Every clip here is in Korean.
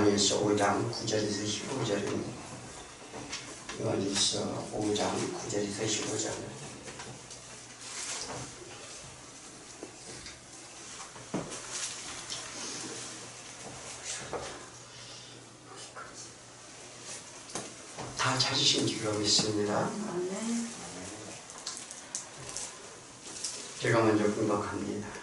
요한일서 5장 9절에서 15절은 요한일서 5장 9절에서 15절. 다 찾으신 줄로 믿습니다. 제가 먼저 공독합니다.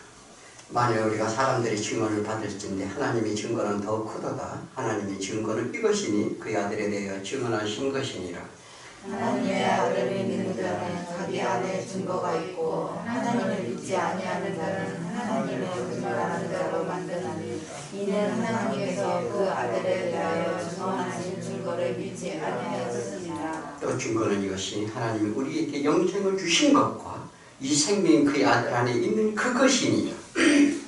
만일 우리가 사람들이 증언을 받을진데 하나님의 증거는 더 크도다. 하나님의 증거는 이것이니 그의 아들에 대하여 증언하신 것이니라. 하나님의 아들을 믿는 자는 자기 안에 증거가 있고 하나님을 믿지 아니하는 자는 하나님의 거짓말하는 자로 만드나니 이는 하나님께서 그 아들에 대하여 증언하신 증거를 믿지 아니하였습니다. 또 증거는 이것이 하나님이 우리에게 영생을 주신 것과 이 생명이 그의 아들 안에 있는 그것이니라.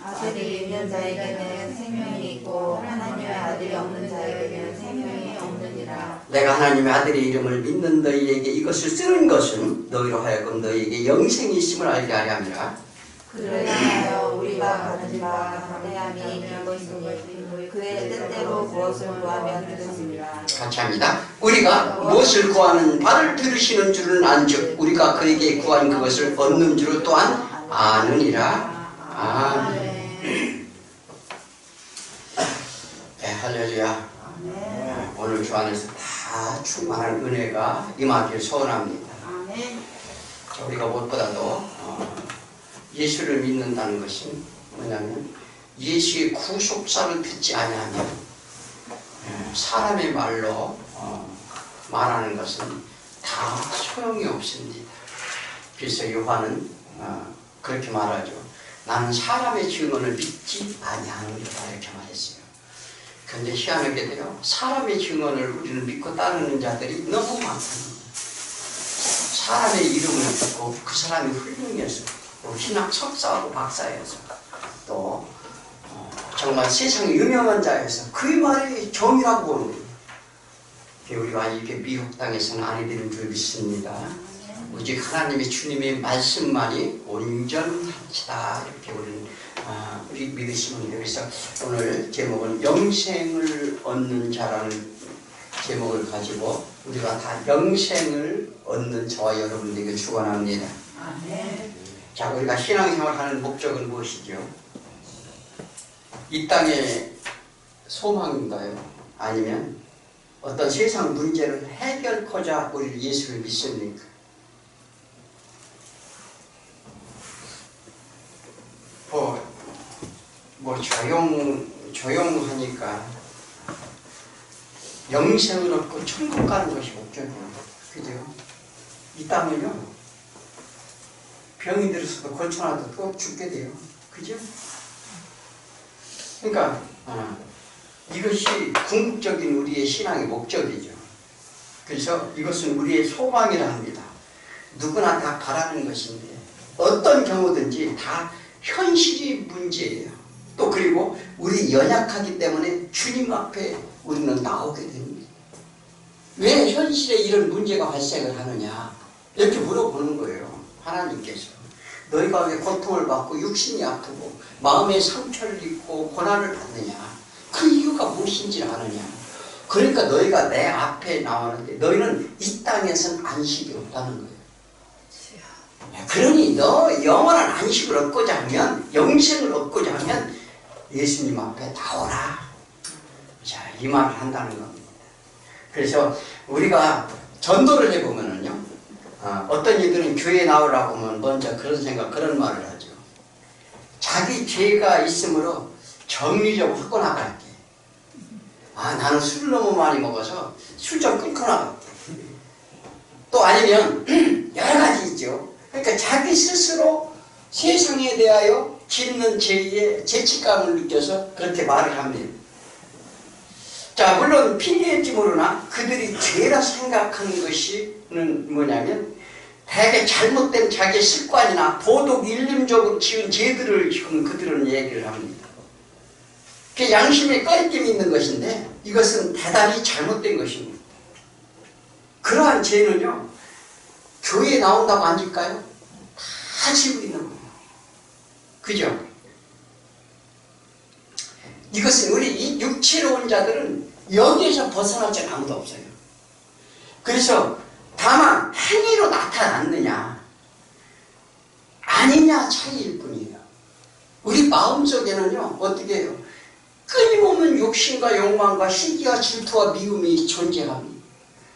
아들이 있는 자에게는 생명이 있고 하나님의 아들이 없는 자에게는 생명이 없느니라. 내가 하나님의 아들의 이름을 믿는 너희에게 이것을 쓰는 것은 너희로 하여금 너희에게 영생이 있음을 알게 하려 함이라. 그를 향하여 우리가 받은 바 담대함이 있는 것이니 그의 뜻대로 무엇을 구하면 되느니라. 같이 합니다. 우리가 무엇을 구하는 바를 들으시는 줄은 안즉 우리가 그에게 구한 그것을 얻는 줄을 또한 아느니라. 아멘. 네, 할렐루야. 오늘 주 안에서 다 충만한 은혜가 임하길 소원합니다. 우리가 무엇보다도 예수를 믿는다는 것은 뭐냐면 예수의 구속사를 듣지 아니하면 사람의 말로 말하는 것은 다 소용이 없습니다. 그래서 요한은 그렇게 말하죠. 나는 사람의 증언을 믿지 아니하느니라 이렇게 말했어요. 그런데 희한하게도요, 사람의 증언을 우리는 믿고 따르는 자들이 너무 많습니다. 사람의 이름을 듣고 그 사람이 훌륭해서 또 신학 석사하고 박사여서 또 정말 세상에 유명한 자여서 그 말이 정이라고 보는 거예요. 우리가 이렇게 미국 땅에서는 아니 되는 줄 믿습니다. 오직 하나님의 주님의 말씀만이 온전하시다 이렇게 우리는 믿으시면 돼요. 그래서 오늘 제목은 영생을 얻는 자라는 제목을 가지고 우리가 다 영생을 얻는 저와 여러분들에게 축원합니다. 자, 우리가 신앙생활하는 목적은 무엇이죠? 이 땅의 소망인가요? 아니면 어떤 세상 문제를 해결하고자 우리 예수를 믿습니까? 조용하니까 영생을 얻고 천국 가는 것이 목적이에요. 그죠? 이 땅은요, 병이 들어서도 고쳐놔도 또 죽게 돼요. 그죠? 그러니까 이것이 궁극적인 우리의 신앙의 목적이죠. 그래서 이것은 우리의 소망이라 합니다. 누구나 다 바라는 것인데 어떤 경우든지 다 현실이 문제예요. 또 그리고 우리 연약하기 때문에 주님 앞에 우리는 나오게 됩니다. 왜 현실에 이런 문제가 발생을 하느냐 이렇게 물어보는 거예요. 하나님께서 너희가 왜 고통을 받고 육신이 아프고 마음의 상처를 입고 고난을 받느냐, 그 이유가 무엇인지 아느냐. 그러니까 너희가 내 앞에 나오는데 너희는 이 땅에서는 안식이 없다는 거예요. 그러니 너 영원한 안식을 얻고자 하면, 영생을 얻고자 하면 예수님 앞에 나오라. 자, 이 말을 한다는 겁니다. 그래서 우리가 전도를 해보면은요, 어떤 이들은 교회에 나오라고 하면 먼저 그런 생각, 그런 말을 하죠. 자기 죄가 있으므로 정리적으로 하고 나갈게. 나는 술을 너무 많이 먹어서 술 좀 끊고 나갈게. 또 아니면 여러 가지 있죠. 그러니까 자기 스스로 세상에 대하여 짓는 죄에 죄책감을 느껴서 그렇게 말을 합니다. 자, 물론 핑계일지 모르나 그들이 죄라 생각하는 것이는 뭐냐면 대개 잘못된 자기의 습관이나 도덕 일념적으로 지은 죄들을 지금 그들은 얘기를 합니다. 그 양심에 꺼리낌이 있는 것인데 이것은 대단히 잘못된 것입니다. 그러한 죄는요, 교회에 나온다고 아닐까요? 다 지고 있는 거예요. 그죠? 이것은 우리 이 육체로 온 자들은 여기에서 벗어날 자는 아무도 없어요. 그래서 다만 행위로 나타났느냐 아니냐 차이일 뿐이에요. 우리 마음속에는요 어떻게 해요? 끊임없는 욕심과 욕망과 시기와 질투와 미움이 존재합니다.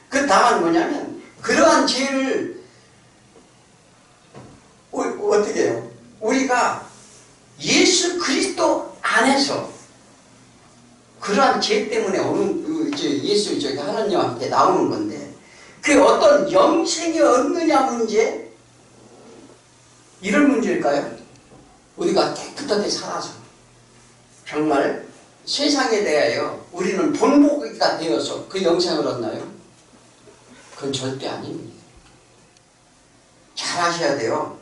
그 다만 뭐냐면 그러한 죄를 어떻게 해요? 우리가 예수 그리스도 안에서 그러한 죄 때문에 오는 예수 하나님한테 나오는 건데 그게 어떤 영생이 없느냐 문제 이런 문제일까요? 우리가 깨끗하게 살아서 정말 세상에 대하여 우리는 본보기가 되어서 그 영생을 얻나요? 그건 절대 아닙니다. 잘 하셔야 돼요.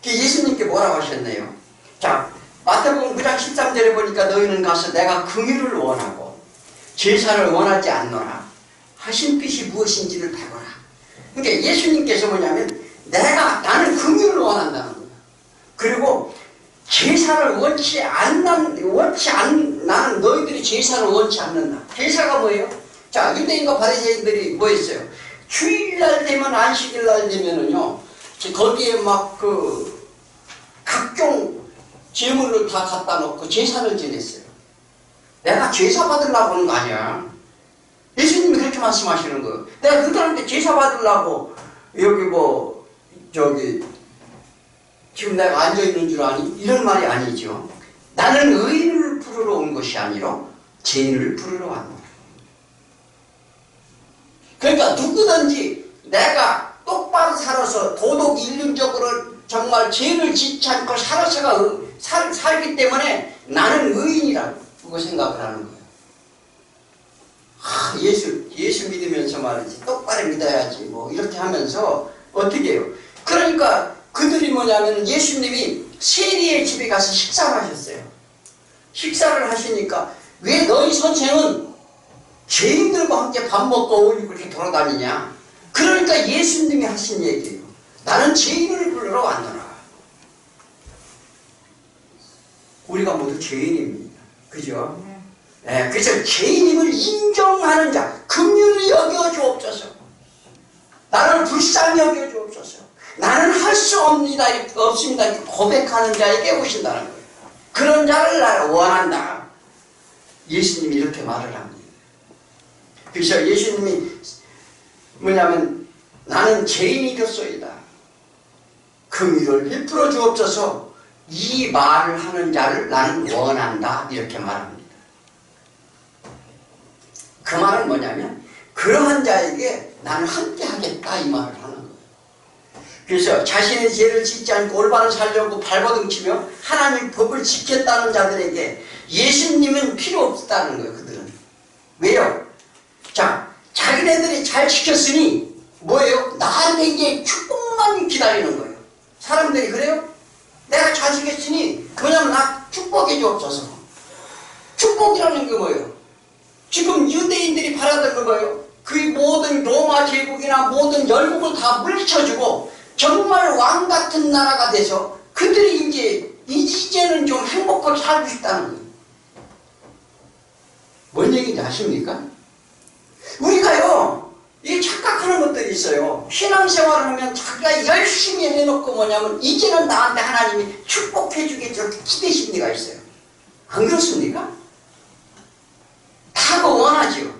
예수님께 뭐라고 하셨나요? 자, 마태복음 9장 13절에 보니까 너희는 가서 내가 긍휼을 원하고 제사를 원하지 않노라 하신 뜻이 무엇인지를 배워라. 그러니까 예수님께서 뭐냐면 나는 긍휼을 원한다는 거예요. 그리고 제사를 나는 너희들이 제사를 원치 않는다. 제사가 뭐예요? 자, 유대인과 바리새인들이 뭐 했어요? 주일날 되면 안식일날 되면은요 거기에 막 각종 제물을 다 갖다 놓고 제사를 지냈어요. 내가 제사 받으려고 하는 거 아니야. 예수님이 그렇게 말씀하시는 거예요. 내가 그들한테 제사 받으려고 지금 내가 앉아있는 줄 아니? 이런 말이 아니죠. 나는 의인을 부르러 온 것이 아니라 죄인을 부르러 왔노라. 그러니까 누구든지 내가 똑바로 살아서 도덕 인륜적으로 정말 죄를 짓지 않고 살기 때문에 나는 의인이라고 생각을 하는 거예요. 예수 믿으면서 말이지 똑바로 믿어야지 뭐 이렇게 하면서 어떻게 해요? 그러니까 그들이 뭐냐면 예수님이 세리의 집에 가서 식사를 하셨어요. 식사를 하시니까 왜 너희 선생은 죄인들과 함께 밥 먹고 어울리고 그렇게 돌아다니냐? 그러니까 예수님이 하신 얘기예요. 나는 죄인을 부르러 왔노라. 우리가 모두 죄인입니다. 그죠? 네, 그래서 죄인임을 인정하는 자, 긍휼히 여겨 주옵소서. 나를 불쌍히 여겨 주옵소서. 나는 할 수 없습니다. 고백하는 자에게 오신다는 거예요. 그런 자를 나를 원한다. 예수님이 이렇게 말을 합니다. 그래서 예수님이 뭐냐면 나는 죄인이 되었소이다. 긍휼을 베풀어 주옵소서. 이 말을 하는 자를 나는 원한다. 이렇게 말합니다. 그 말은 뭐냐면 그러한 자에게 나는 함께 하겠다 이 말을 하는 거예요. 그래서 자신의 죄를 짓지 않고 올바로 살려고 발버둥 치며 하나님 법을 지켰다는 자들에게 예수님은 필요 없다는 거예요. 그들은. 왜요? 자, 자기네들이 잘 지켰으니 뭐예요? 나한테 이제 축복만 기다리는 거예요. 사람들이 그래요? 내가 잘 지켰으니 뭐냐면 나 축복해 주옵소서. 축복이라는 게 뭐예요? 지금 유대인들이 바라던 거 뭐예요? 그 모든 로마 제국이나 모든 열국을 다 물리쳐주고 정말 왕 같은 나라가 돼서 그들이 이제는 좀 행복하게 살고 싶다는 거예요. 뭔 얘기인지 아십니까? 우리가요, 이 착각하는 것들이 있어요. 신앙생활을 하면 자기가 열심히 해놓고 뭐냐면 이제는 나한테 하나님이 축복해주겠죠. 기대 심리가 있어요. 안 그렇습니까? 다 원하죠.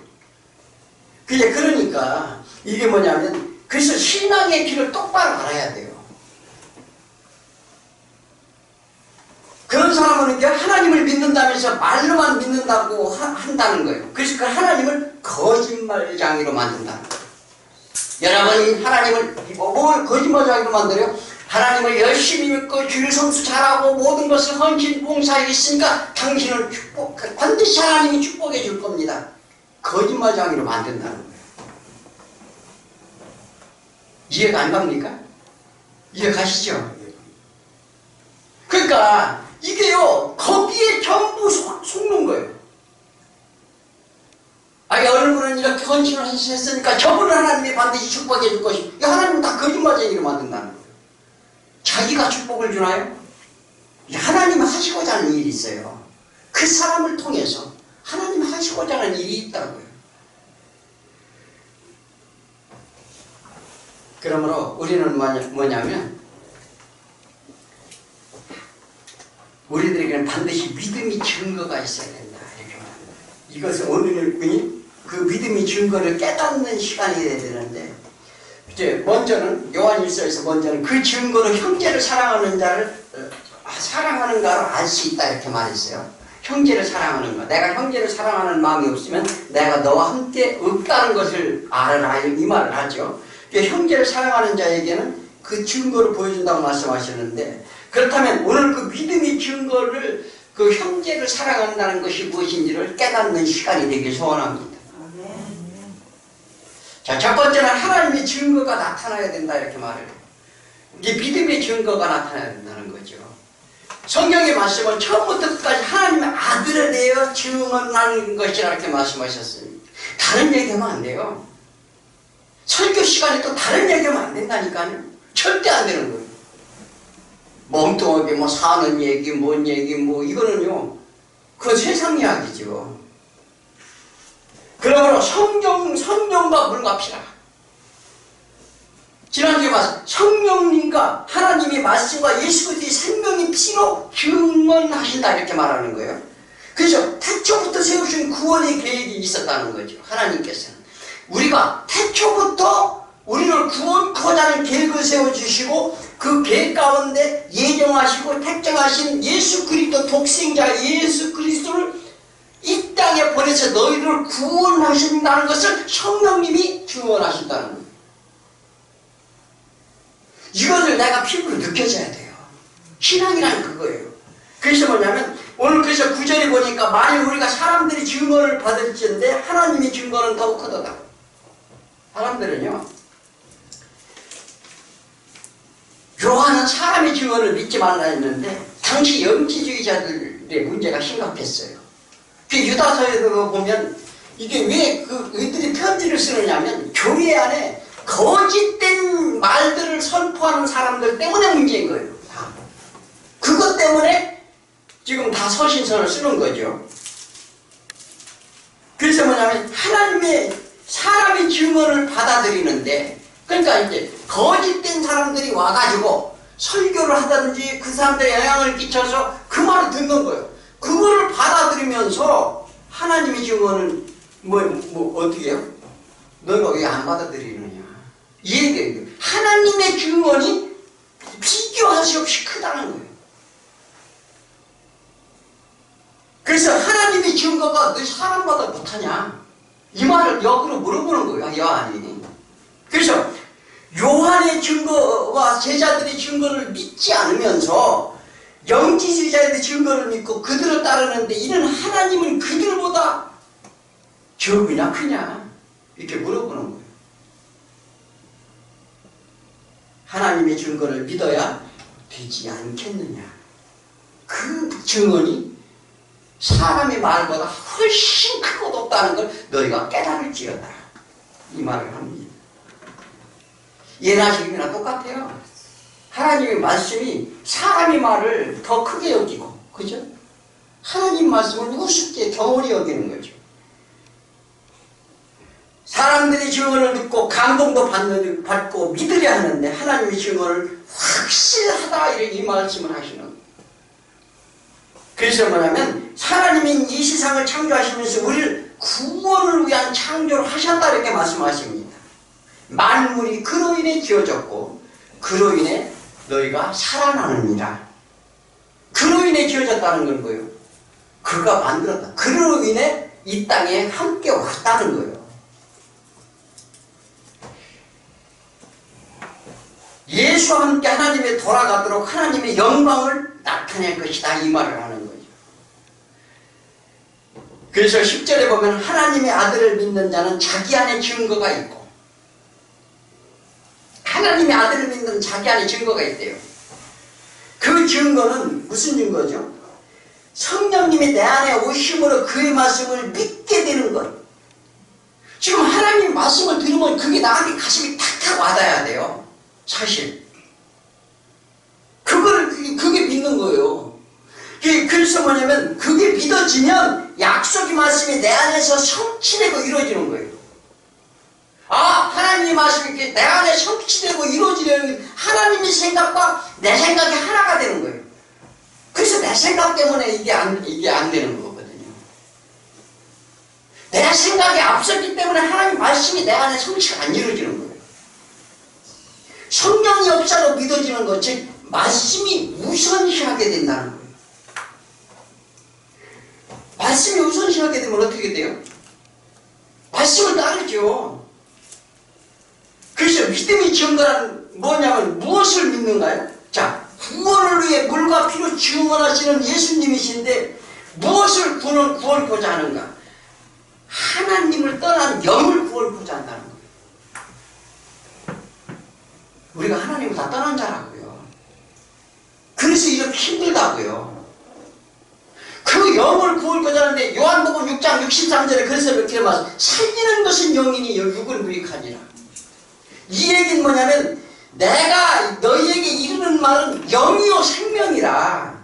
그러니까 이게 뭐냐면 그래서 신앙의 길을 똑바로 알아야 돼요. 그런 사람은 이제 하나님을 믿는다면서 말로만 믿는다고 한다는 거예요. 그래서 그 하나님을 거짓말장이로 만든다는 거예요. 여러분 하나님을 뭘 거짓말장이로 만들어요? 하나님을 열심히 믿고 주일 성수 잘하고 모든 것을 헌신 봉사했으니까 당신을 반드시 하나님이 축복해 줄 겁니다. 거짓말장이로 만든다는 거예요. 이해가 안 갑니까? 이해 가시죠? 그러니까 이게요 거기에 전부 속는 거예요. 얼굴은 이렇게 헌신을 했으니까 저분은 하나님이 반드시 축복해 줄 것이. 하나님은 다 거짓말쟁이로 만든다는 거예요. 자기가 축복을 주나요? 하나님이 하시고자 하는 일이 있어요. 그 사람을 통해서 하나님 하시고자 하는 일이 있다고요. 그러므로 우리는 뭐냐면 우리들에게는 반드시 믿음이 증거가 있어야 된다. 이렇게 말합니다. 이것은 오늘 그 믿음이 증거를 깨닫는 시간이 돼야 되는데, 이제 먼저는 요한일서에서 먼저는 그 증거로 형제를 사랑하는 자를 사랑하는가로 알 수 있다 이렇게 말했어요. 형제를 사랑하는 거. 내가 형제를 사랑하는 마음이 없으면 내가 너와 함께 없다는 것을 알아라 이 말을 하죠. 형제를 사랑하는 자에게는 그 증거를 보여준다고 말씀하셨는데, 그렇다면 오늘 그 믿음의 증거를 그 형제를 사랑한다는 것이 무엇인지를 깨닫는 시간이 되길 소원합니다. 자, 첫 번째는 하나님의 증거가 나타나야 된다 이렇게 말해요. 이게 믿음의 증거가 나타나야 된다는 거죠. 성경의 말씀은 처음부터 끝까지 하나님의 아들에 대해 증언하는 것이라 이렇게 말씀하셨습니다. 다른 얘기하면 안 돼요. 설교 시간에 또 다른 얘기하면 안 된다니까요. 절대 안 되는 거예요. 멍뚱하게 사는 얘기, 뭔 얘기, 이거는요, 그건 세상 이야기죠. 그러므로 성령과 물갑시라. 지난주에 말씀, 성령님과 하나님의 말씀과 예수 그리스도의 생명의 피로 증언하신다 이렇게 말하는 거예요. 그래서 태초부터 세우신 구원의 계획이 있었다는 거죠. 하나님께서는 우리가 태초부터 우리를 구원하고자 하는 계획을 세워주시고 그 계획 가운데 예정하시고 택정하신 예수 그리스도 독생자 예수 그리스도를 이 땅에 보내서 너희를 구원하신다는 것을 성령님이 증언하신다는 거예요. 이것을 내가 피부로 느껴져야 돼요. 신앙이란 그거예요. 그래서 뭐냐면 오늘 그래서 9절에 보니까 만일 우리가 사람들이 증거를 받을지언데 하나님의 증거는 더욱 크도다. 사람들은요, 요한은 사람의 증언을 믿지 말라 했는데 당시 영지주의자들의 문제가 심각했어요. 그 유다서에도 보면 이게 왜 그들이 편지를 쓰느냐면 교회 안에 거짓된 말들을 선포하는 사람들 때문에 문제인 거예요. 다. 그것 때문에 지금 다 서신서를 쓰는 거죠. 그래서 뭐냐면 하나님의 사람의 증언을 받아들이는데, 그러니까 이제 거짓된 사람들이 와가지고 설교를 하든지 그 사람들에 영향을 끼쳐서 그 말을 듣는 거예요. 그거를 받아들이면서 하나님의 증언은 어떻게 해요? 너희가 왜 안 받아들이느냐? 이 얘기예요. 하나님의 증언이 비교할 수 없이 크다는 거예요. 그래서 하나님의 증거가 너 사람마다 못하냐? 이 말을 역으로 물어보는 거예요, 요한이. 그래서 요한의 증거와 제자들의 증거를 믿지 않으면서 영지주의자들의 증거를 믿고 그들을 따르는데 이는 하나님은 그들보다 적으냐 크냐? 이렇게 물어보는 거예요. 하나님의 증거를 믿어야 되지 않겠느냐? 그 증언이 사람의 말보다 훨씬 크고 높다는 걸 너희가 깨달을지어다. 이 말을 합니다. 예나 지금이나 똑같아요. 하나님의 말씀이 사람의 말을 더 크게 여기고, 그죠? 하나님 말씀을 우습게 경홀히 여기는 거죠. 사람들이 증언을 듣고 감동도 받고 믿으려 하는데 하나님의 증언을 확실하다 이렇게 이 말씀을 하시는 거예요. 그래서 뭐냐면 하나님이 이 세상을 창조하시면서 우리를 구원을 위한 창조를 하셨다 이렇게 말씀하십니다. 만물이 그로 인해 지어졌고 그로 인해 너희가 살아나느니라. 그로 인해 지어졌다는 건 뭐예요? 그가 만들었다. 그로 인해 이 땅에 함께 왔다는 거예요. 예수와 함께 하나님에 돌아가도록 하나님의 영광을 나타낼 것이다 이 말을 하는 거죠. 그래서 10절에 보면 하나님의 아들을 믿는 자는 자기 안에 증거가 있고, 하나님의 아들을 믿는 자기 안에 증거가 있대요. 그 증거는 무슨 증거죠? 성령님이 내 안에 오심으로 그의 말씀을 믿게 되는 것. 지금 하나님 말씀을 들으면 그게 나한테 가슴이 탁탁 와닿아야 돼요. 사실 그게 믿는 거예요. 그래서 뭐냐면 그게 믿어지면 약속의 말씀이 내 안에서 성취되고 이루어지는 거예요. 하나님의 말씀이 내 안에 성취되고 이루어지려는 하나님의 생각과 내 생각이 하나가 되는 거예요. 그래서 내 생각 때문에 이게 안 되는 거거든요. 내 생각이 앞섰기 때문에 하나님 말씀이 내 안에 성취가 안 이루어지는 거예요. 성령이 없어도 믿어지는 것, 즉 말씀이 우선시하게 된다는 거예요. 말씀이 우선시하게 되면 어떻게 돼요? 말씀을 따르죠. 그래서 믿음의 증거란 뭐냐면 무엇을 믿는가요? 자, 구원을 위해 물과 피로 증언하시는 예수님이신데 무엇을 구원코자 하는가? 하나님을 떠난 영을 구원코자 한다는 거예요. 우리가 하나님을 다 떠난 자라고요. 그래서 이렇게 힘들다고요. 그 영을 구원코자 하는데 요한복음 6장 63절에 그래서 이렇게 말해서 살리는 것은 영이니 육은 무익하니라. 이 얘기는 뭐냐면 내가 너희에게 이르는 말은 영이요 생명이라.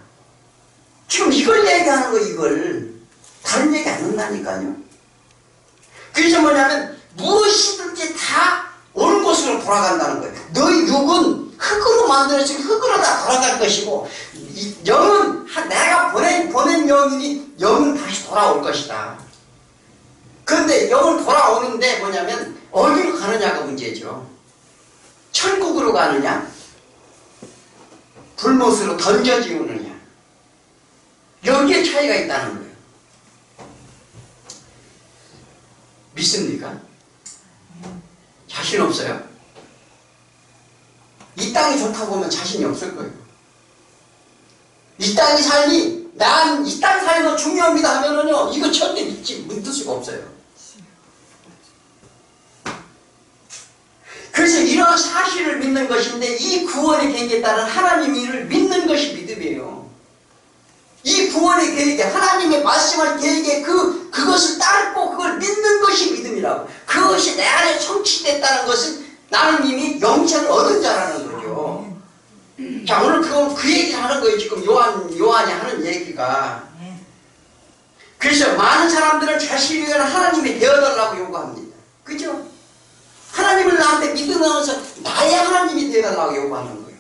지금 이걸 얘기하는 거예요. 이걸 다른 얘기 안 한다니까요. 그래서 뭐냐면 무엇이든지 다 옳은 곳으로 돌아간다는 거예요. 너희 육은 흙으로 만들어진 흙으로 다 돌아갈 것이고 이 영은 내가 보낸 영이니 영은 다시 돌아올 것이다. 그런데 영은 돌아오는데 뭐냐면 어디로 가느냐가 문제죠. 천국으로 가느냐 불못으로 던져지우느냐, 여기에 차이가 있다는 거예요. 믿습니까? 자신 없어요? 이 땅이 좋다고 하면 자신이 없을 거예요. 이 땅의 삶이 난 이 땅 삶이 더 중요합니다 하면은요 이거 절대 믿을 수가 없어요. 그래서 이런 사실을 믿는 것인데 이 구원의 계획에 따른 하나님의 일을 믿는 것이 믿음이에요. 이 구원의 계획에 하나님의 말씀할 계획에 그것을 따르고 그걸 믿는 것이 믿음이라고. 그것이 내 안에 성취됐다는 것은 나는 이미 영생을 얻은 자라는 거죠. 자, 오늘 그 얘기를 하는 거예요. 지금 요한이 하는 얘기가. 그래서 많은 사람들은 자신이 위한 하나님이 되어달라고 요구합니다. 그죠? 하나님을 나한테 믿으면서 나의 하나님이 되어달라고 요구하는 거예요.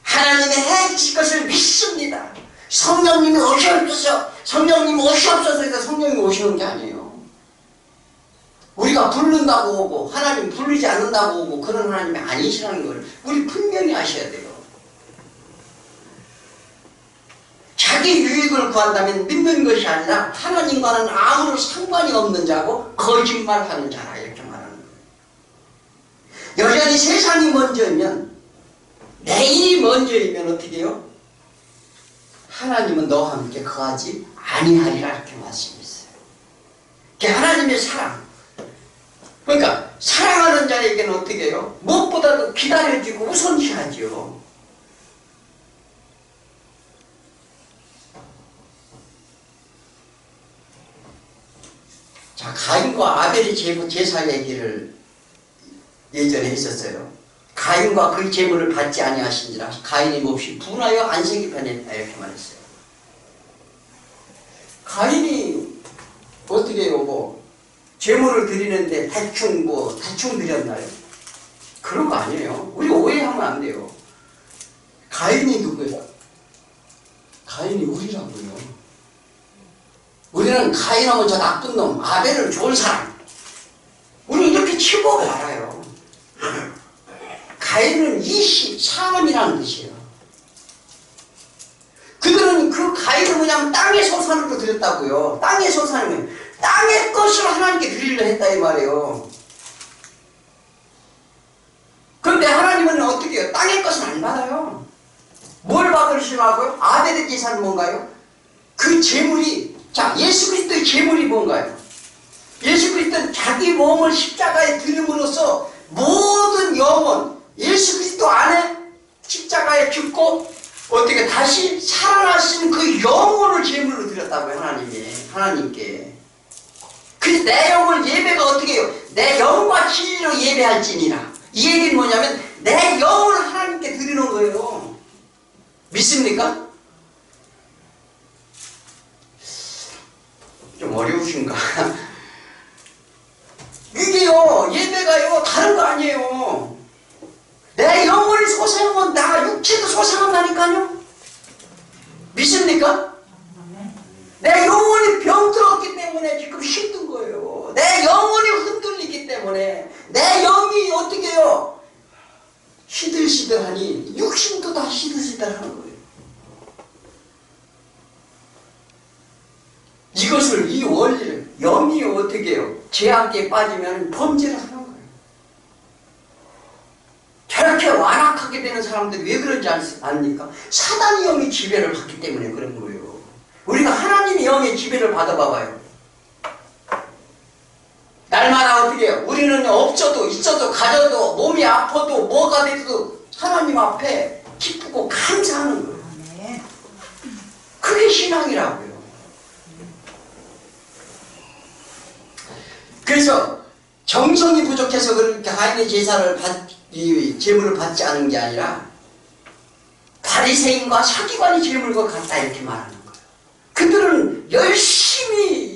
하나님의 해주실 것을 믿습니다. 성령님이 오시옵소서. 성령님이 오시옵소서 해서 성령님이 오시는 게 아니에요. 우리가 부른다고 오고 하나님 부르지 않는다고 오고 그런 하나님이 아니시라는 걸 우리 분명히 아셔야 돼요. 자기 유익을 구한다면 믿는 것이 아니라 하나님과는 아무런 상관이 없는 자고 거짓말하는 자라 이렇게 말하는 거예요. 여전히 세상이 먼저이면 내일이 먼저이면 어떻게 해요? 하나님은 너와 함께 거하지 아니하리라 이렇게 말씀했어요. 그게 하나님의 사랑. 그러니까 사랑하는 자에게는 어떻게 해요? 무엇보다도 기다려주고 우선시하죠. 자, 가인과 아벨의 제사 얘기를 예전에 했었어요. 가인과 그의 제물을 받지 아니하신지라 가인이 몹시 분하여 안색이 변했다 이렇게 말했어요. 가인이 어떻게 해요? 제물을 드리는데 대충 드렸나요? 그런 거 아니에요. 우리 오해하면 안 돼요. 가인이 누구예요? 가인이 우리라고요. 우리는 가인하면 저 나쁜 놈, 아벨은 좋은 사람. 우리 이렇게 치고 알아요. 가인은 사람이라는 뜻이에요. 그들은 그 가인은 뭐냐면 땅의 소산으로 드렸다고요. 땅의 소산이면 땅의 것을 하나님께 드리려 했다 이 말이에요. 그런데 하나님은 어떻게 해요? 땅의 것은 안 받아요. 뭘 받으시라고요? 아벨의 제사는 뭔가요? 그 제물이, 자, 예수 그리스도의 제물이 뭔가요? 예수 그리스도는 자기 몸을 십자가에 드림으로써 모든 영혼, 예수 그리스도 안에 십자가에 죽고 어떻게 다시 살아나신 그 영혼을 제물로 드렸다고요. 하나님께. 그래서 내 영혼 예배가 어떻게 해요? 내 영과 진리로 예배할지니라. 이 얘기는 뭐냐면 내 영혼을 하나님께 드리는 거예요. 믿습니까? 좀 어려우신가? 이게요, 예배가요, 다른 거 아니에요. 내 영혼이 소생하면 나 육체도 소생한다니까요. 믿습니까? 내 영혼이 병들었기 때문에 지금 힘든 거예요. 내 영혼이 흔들리기 때문에 내 영이 어떻게 해요? 시들시들하니 육신도 다 시들시들하는 거예요. 이것을, 이 원리를, 영이 어떻게 해요? 죄악에 빠지면 범죄를 하는 거예요. 저렇게 완악하게 되는 사람들이 왜 그런지 압니까? 사단의 영이 지배를 받기 때문에 그런 거예요. 우리가 하나님의 영의 지배를 받아봐봐요. 날마다 어떻게 해요? 우리는 없어도 있어도 가져도 몸이 아파도 뭐가 돼도 하나님 앞에 기쁘고 감사하는 거예요. 그게 신앙이라고요. 그래서 정성이 부족해서 그렇게 하인의 제사를 제물을 받지 않은 게 아니라 바리새인과 서기관이 제물과 같다 이렇게 말하는 거예요. 그들은 열심히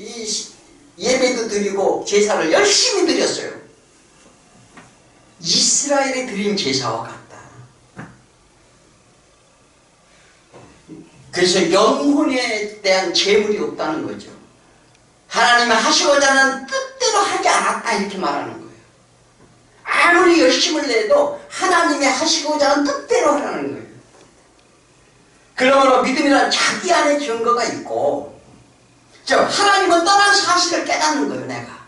예배도 드리고 제사를 열심히 드렸어요. 이스라엘에 드린 제사와 같다. 그래서 영혼에 대한 제물이 없다는 거죠. 하나님이 하시고자 하는 뜻대로 하지 않았다 이렇게 말하는 거예요. 아무리 열심을 내도 하나님이 하시고자 하는 뜻대로 하라는 거예요. 그러므로 믿음이란 자기 안에 증거가 있고, 하나님은 떠난 사실을 깨닫는 거예요. 내가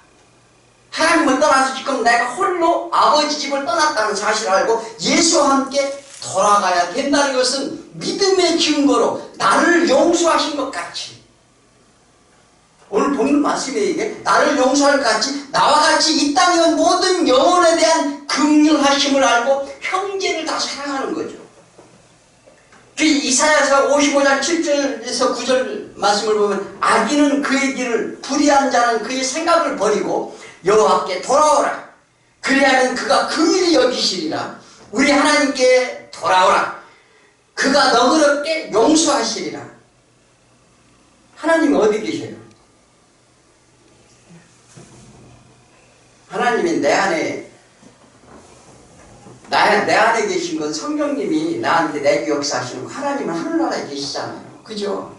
하나님을 떠나서 지금 내가 홀로 아버지 집을 떠났다는 사실을 알고 예수와 함께 돌아가야 된다는 것은 믿음의 증거로 나를 용서하신 것 같이, 오늘 본문 말씀에 이게 나를 용서할 것 같이 나와 같이 이 땅에 온 모든 영혼에 대한 긍휼하심을 알고 형제를 다 사랑하는 거죠. 이사야서 55장 7절에서 9절 말씀을 보면 악인은 그의 길을, 불의한 자는 그의 생각을 버리고 여호와께 돌아오라. 그리하면 그가 긍휼히 여기시리라. 우리 하나님께 돌아오라. 그가 너그럽게 용서하시리라. 하나님이 어디 계셔요? 하나님이 내 안에 계신 건 성령님이 나한테 내게 역사하시는 거. 하나님은 하늘나라에 계시잖아요. 그죠?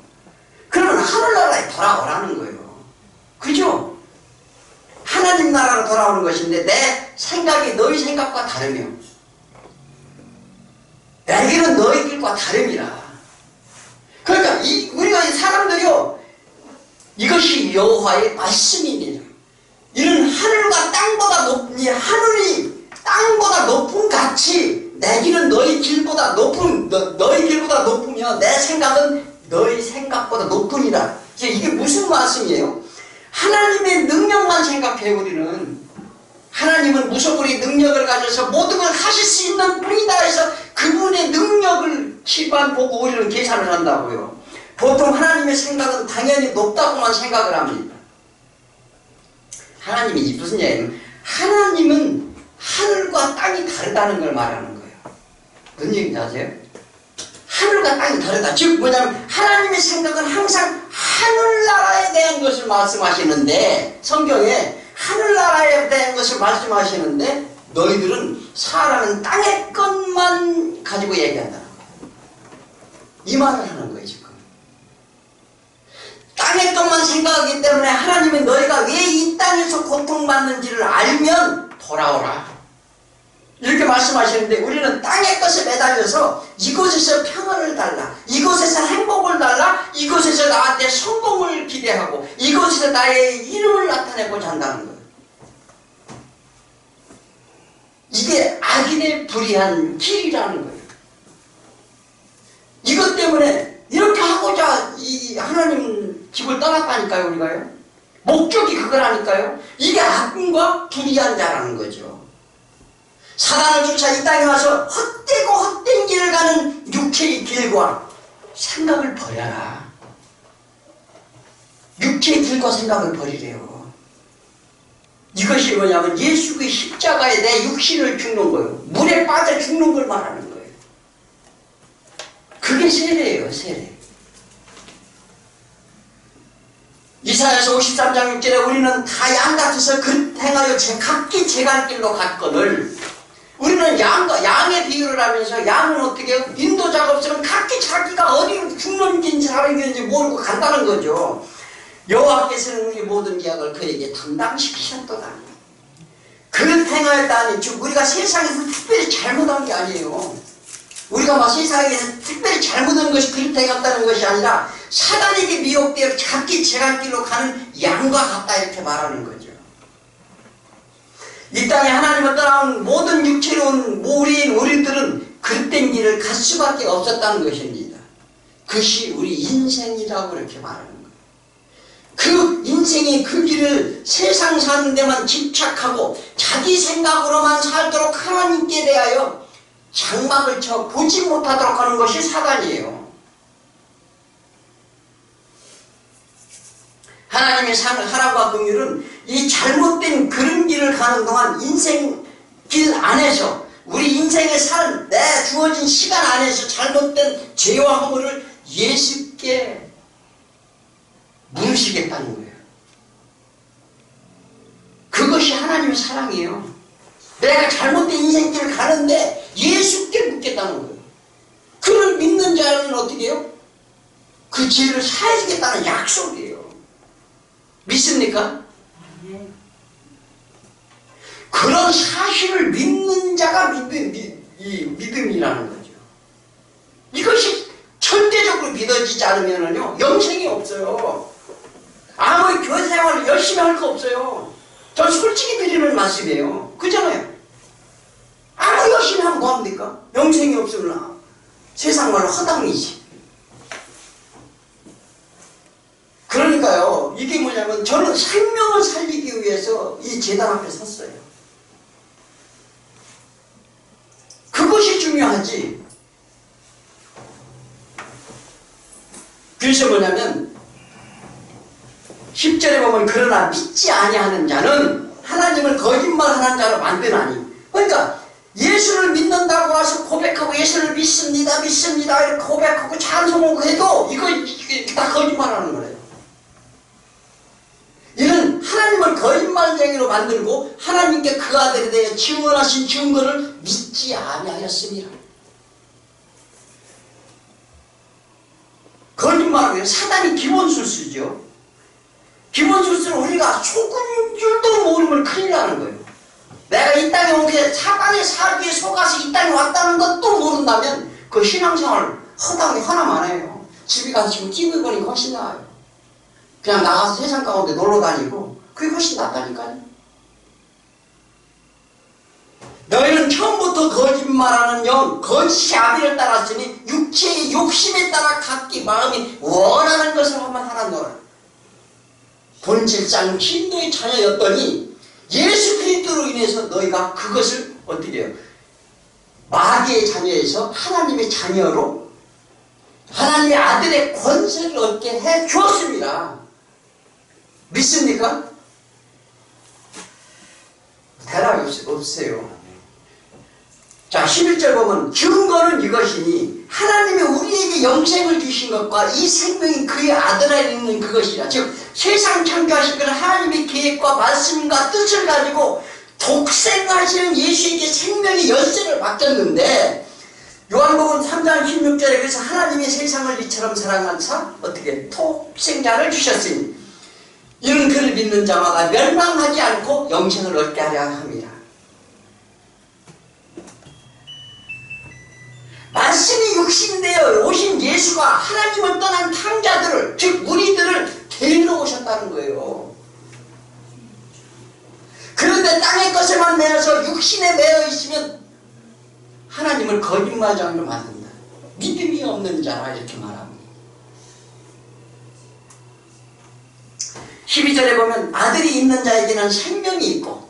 그러면 하늘나라에 돌아오라는 거예요. 그죠? 하나님 나라로 돌아오는 것인데 내 생각이 너희 생각과 다르며 내 길은 너희 길과 다름이라. 그러니까 우리가 사람들이요, 이것이 여호와의 말씀이니라. 이는 하늘과 땅보다 높으니 하늘이 땅보다 높은 같이 내 길은 너희 길보다 너희 길보다 높으며 내 생각은 너희 생각보다 높으니라. 이게 무슨 말씀이에요? 하나님의 능력만 생각해. 우리는 하나님은 무소불위 능력을 가져서 모든 걸 하실 수 있는 분이다 해서 그분의 능력을 기반 보고 우리는 계산을 한다고요. 보통 하나님의 생각은 당연히 높다고만 생각을 합니다. 하나님이 무슨 얘기예요? 하나님은 하늘과 땅이 다르다는 걸 말하는 거예요. 무슨 얘기인지 아세요? 하늘과 땅이 다르다. 즉 뭐냐면 하나님의 생각은 항상 하늘나라에 대한 것을 말씀하시는데, 성경에 하늘나라에 대한 것을 말씀하시는데 너희들은 사람은 땅의 것만 가지고 얘기한다는 거예요. 이 말을 하는 거예요. 지금 땅의 것만 생각하기 때문에 하나님은 너희가 왜 이 땅에서 고통받는지를 알면 돌아오라 이렇게 말씀하시는데, 우리는 땅의 것에 매달려서 이곳에서 평안을 달라, 이곳에서 행복을 달라, 이곳에서 나한테 성공을 기대하고 이곳에서 나의 이름을 나타내고자 한다는 거예요. 이게 악인의 불의한 길이라는 거예요. 이것 때문에 이렇게 하고자 이 하나님 집을 떠났다니까요. 우리가요, 목적이 그거라니까요. 이게 악인과 불의한 자라는 거죠. 사단을 쫓아 이 땅에 와서 헛되고 헛된 길을 가는 육체의 길과 생각을 버려라. 육체의 길과 생각을 버리래요. 이것이 뭐냐면 예수의 십자가에 내 육신을 죽는 거예요. 물에 빠져 죽는 걸 말하는 거예요. 그게 그게 세례예요, 세례. 이사야서 53장 6절에 우리는 다 양 같아서 그릇 행하여 각기 제 갈 길로 갔거늘, 우리는 양의 비유를 하면서 양은 어떻게 해요? 인도자가 없으면 각기 자기가 어디 죽는지 살아있는지 모르고 간다는 거죠. 여호와께서는 우리 모든 계약을 그에게 담당시키셨도다. 그릇 행하였다니, 즉 우리가 세상에서 특별히 잘못한 게 아니에요. 우리가 막 세상에서 특별히 잘못한 것이 그릇 행했다는 것이 아니라 사단에게 미혹되어 각기 제 갈 길로 가는 양과 같다, 이렇게 말하는 거죠. 이 땅에 하나님을 떠나온 모든 육체로운 우리들은 그릇된 길을 갈 수밖에 없었다는 것입니다. 그것이 우리 인생이라고 이렇게 말하는 거예요. 그 인생의 그 길을 세상 사는 데만 집착하고 자기 생각으로만 살도록 하나님께 대하여 장막을 쳐 보지 못하도록 하는 것이 사단이에요. 하나님의 사랑과 긍휼은 이 잘못된 그런 길을 가는 동안 인생 길 안에서, 우리 인생의 내 주어진 시간 안에서 잘못된 죄와 허물을 예수께 물으시겠다는 거예요. 그것이 하나님의 사랑이에요. 내가 잘못된 인생길을 가는데 예수께 묻겠다는 거예요. 그를 믿는 자는 어떻게 해요? 그 죄를 사해주겠다는 약속이에요. 믿습니까? 그런 사실을 믿는 자가 믿음이라는 거죠. 이것이 절대적으로 믿어지지 않으면요, 영생이 없어요. 아무리 교회 생활을 열심히 할 거 없어요. 저 솔직히 드리는 말씀이에요. 그잖아요. 아무리 열심히 하면 뭐합니까? 영생이 없으면 세상 말로 허당이지. 그러니까요, 이게 뭐냐면 저는 생명을 살리기 위해서 이 제단 앞에 섰어요. 그것이 중요하지. 그래서 뭐냐면 10절에 보면 그러나 믿지 아니하는 자는 하나님을 거짓말하는 자로 만드나니, 그러니까 예수를 믿는다고 와서 고백하고 예수를 믿습니다 이렇게 고백하고 찬송하고 해도 이거 다 거짓말하는 거예요. 이는 하나님을 거짓말쟁이로 만들고 하나님께 그 아들에 대해 증언하신 증거를 믿지 아니하였습니다. 거짓말하고요, 사단이 기본술수죠. 기본술수는 우리가 속은 줄도 모르면 큰일 나는 거예요. 내가 이 땅에 온 게 사단의 사기에 속아서 이 땅에 왔다는 것도 모른다면 그 신앙생활 허나만 해요. 집에 가서 지금 TV 보니까 훨씬 나아요. 그냥 나가서 세상 가운데 놀러 다니고 그게 훨씬 낫다니까요. 너희는 처음부터 거짓말하는 영, 거짓의 아비를 따랐으니 육체의 욕심에 따라 각기 마음이 원하는 것을 하면 하나노라. 본질상 진노의 자녀였더니 예수 그리스도로 인해서 너희가 그것을 어떻게 해요? 마귀의 자녀에서 하나님의 자녀로 하나님의 아들의 권세를 얻게 해 주었습니다. 믿습니까? 대답이 없어요. 자, 11절 보면 증거는 이것이니 하나님이 우리에게 영생을 주신 것과 이 생명이 그의 아들 안에 있는 그것이라. 즉 세상 창조하신 그런 하나님의 계획과 말씀과 뜻을 가지고 독생하시는 예수에게 생명의 열쇠를 맡겼는데, 요한복음 3장 16절에 그래서 하나님이 세상을 이처럼 사랑하사 어떻게 독생자를 주셨으니 이는 그를 믿는 자마다 멸망하지 않고 영생을 얻게 하려 합니다. 말씀이 육신되어 오신 예수가 하나님을 떠난 탕자들을, 즉 우리들을 데리러 오셨다는 거예요. 그런데 땅의 것에만 매여서 육신에 매여 있으면 하나님을 거짓말장으로 만든다. 믿음이 없는 자라 이렇게 말합니다. 12절에 보면 아들이 있는 자에게는 생명이 있고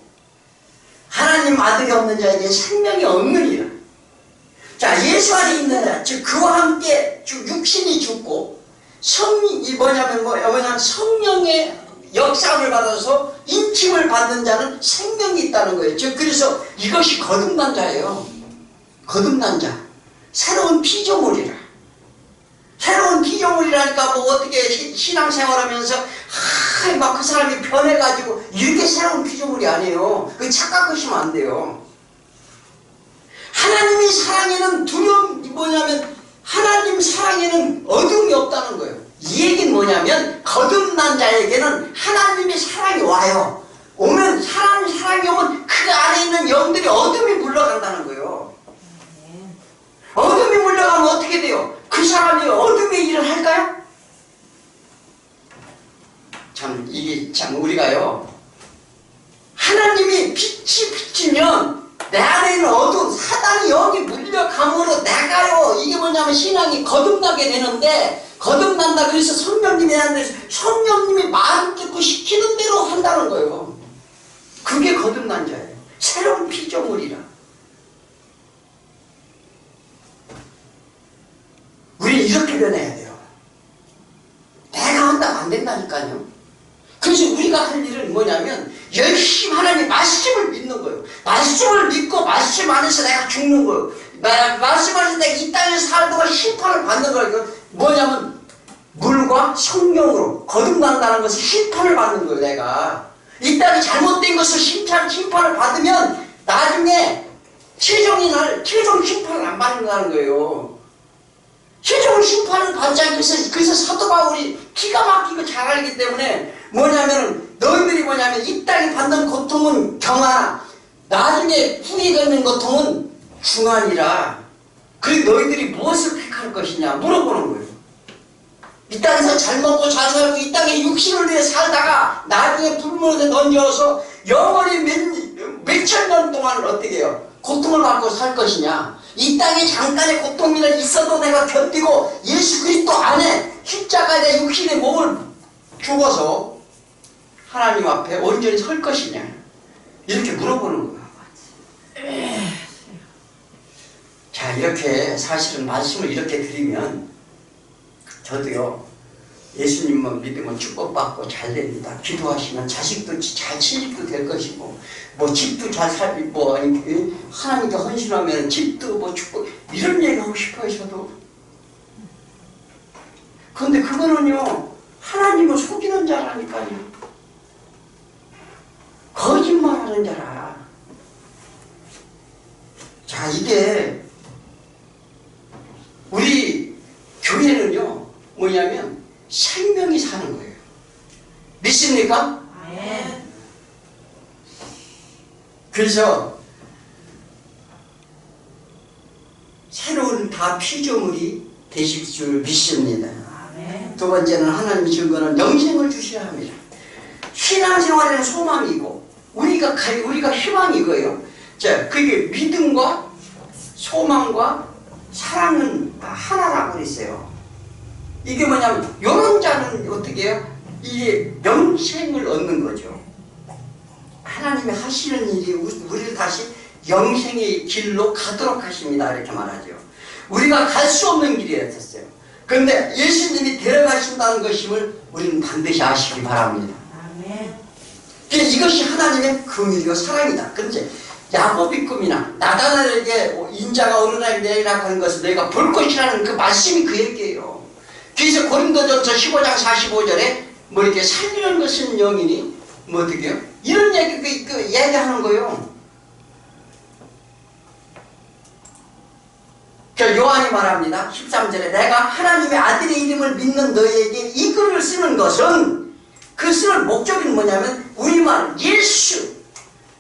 하나님 아들이 없는 자에게 생명이 없느니라. 자, 예수 안에 있는 자, 즉 그와 함께 육신이 죽고 뭐냐면 성령의 역사함을 받아서 인침을 받는 자는 생명이 있다는 거예요. 즉 그래서 이것이 거듭난 자예요. 거듭난 자, 새로운 피조물이라. 새로운 피조물이라니까 뭐 어떻게 신앙생활하면서 막 그 사람이 변해가지고 이렇게 새로운 피조물이 아니에요. 그 착각하시면 안 돼요. 하나님이 사랑에는 뭐냐면 하나님 사랑에는 어둠이 없다는 거예요. 이 얘기는 뭐냐면 거듭난 자에게는 하나님의 사랑이 와요. 오면 사랑이 오면 그 안에 있는 영들이 어둠이 물러간다는 거예요. 어둠이 물러가면 어떻게 돼요? 그 사람이 어둠의 일을 할까요? 이게 우리가요, 하나님이 빛이 비치면 내 안에 있는 어두운 사단이 여기 물려감으로 내가요, 이게 뭐냐면 신앙이 거듭나게 되는데, 거듭난다 그래서 성령님이 하는데 성령님이 마음 듣고 시키는 대로 한다는 거예요. 그게 거듭난 자예요. 새로운 피조물이라. 우리 이렇게 변해야 돼요. 내가 한다면 안 된다니까요. 그래서 우리가 할 일은 뭐냐면 열심히 하나님 말씀을 믿는 거예요. 말씀을 믿고 말씀 안에서 내가 죽는 거예요. 말씀 안에서 내가 이 땅에서 살다가 심판을 받는 거예요. 뭐냐면 물과 성령으로 거듭난다는 것은 심판을 받는 거예요. 내가 이 땅에 잘못된 것을 심판을 받으면 나중에 최종 심판을 안 받는다는 거예요. 최종 심판을 받지 않기 위해서, 그래서 사도 바울이 기가 막히고 잘 알기 때문에 뭐냐면 너희들이 뭐냐면 이 땅에 받는 고통은 경하나 나중에 후에 받는 고통은 중하니라. 그리고 너희들이 무엇을 택할 것이냐 물어보는 거예요. 이 땅에서 잘 먹고 잘 살고 이 땅에 육신을 위해 살다가 나중에 불문에 던져서 영원히 몇천 년 동안 어떻게 해요? 고통을 받고 살 것이냐. 이 땅에 잠깐의 고통이라 있어도 내가 견디고 예수 그리스도 안에 십자가에 육신의 몸을 죽어서 하나님 앞에 온전히 설 것이냐 이렇게 물어보는 거야. 자, 이렇게 사실은 말씀을 이렇게 드리면 저도요, 예수님만 믿으면 축복받고 잘 됩니다. 기도하시면 자식도 잘 친집도 될 것이고 뭐 집도 잘 살고 뭐 하나님께 헌신하면 집도 뭐 축복 이런 얘기 하고 싶어요. 저도. 그런데 그거는요, 하나님을 속이는 자라니까요. 거짓말하는 자라. 자, 이게 우리 교회는요 뭐냐면 생명이 사는 거예요. 믿습니까? 아멘. 그래서 새로운 다 피조물이 되실 줄 믿습니다. 아멘. 두 번째는 하나님 증거는 영생을 주셔야 합니다. 신앙생활에는 소망이고 우리가 희망이 이거예요. 자, 그게 믿음과 소망과 사랑은 다 하나라고 그랬어요. 이게 뭐냐면 이런 자는 어떻게 해요? 이게 영생을 얻는 거죠. 하나님이 하시는 일이 우리를 다시 영생의 길로 가도록 하십니다. 이렇게 말하죠. 우리가 갈 수 없는 길이었어요. 그런데 예수님이 데려가신다는 것임을 우리는 반드시 아시기 바랍니다. 아멘. 이것이 하나님의 긍휼이요 사랑이다. 그런데 야곱의 꿈이나 나다나엘에게 인자가 어느 날 내리라 하는 것을 너희가 볼 것이라는 그 말씀이 그 얘기예요. 그래서 고린도전서 15장 45절에 뭐 이렇게 살리는 것은 영이니 뭐 어떻게 해요? 이런 얘기하는 거예요. 요한이 말합니다. 13절에 내가 하나님의 아들의 이름을 믿는 너희에게 이 글을 쓰는 것은 그 쓰는 목적이 뭐냐면 우리말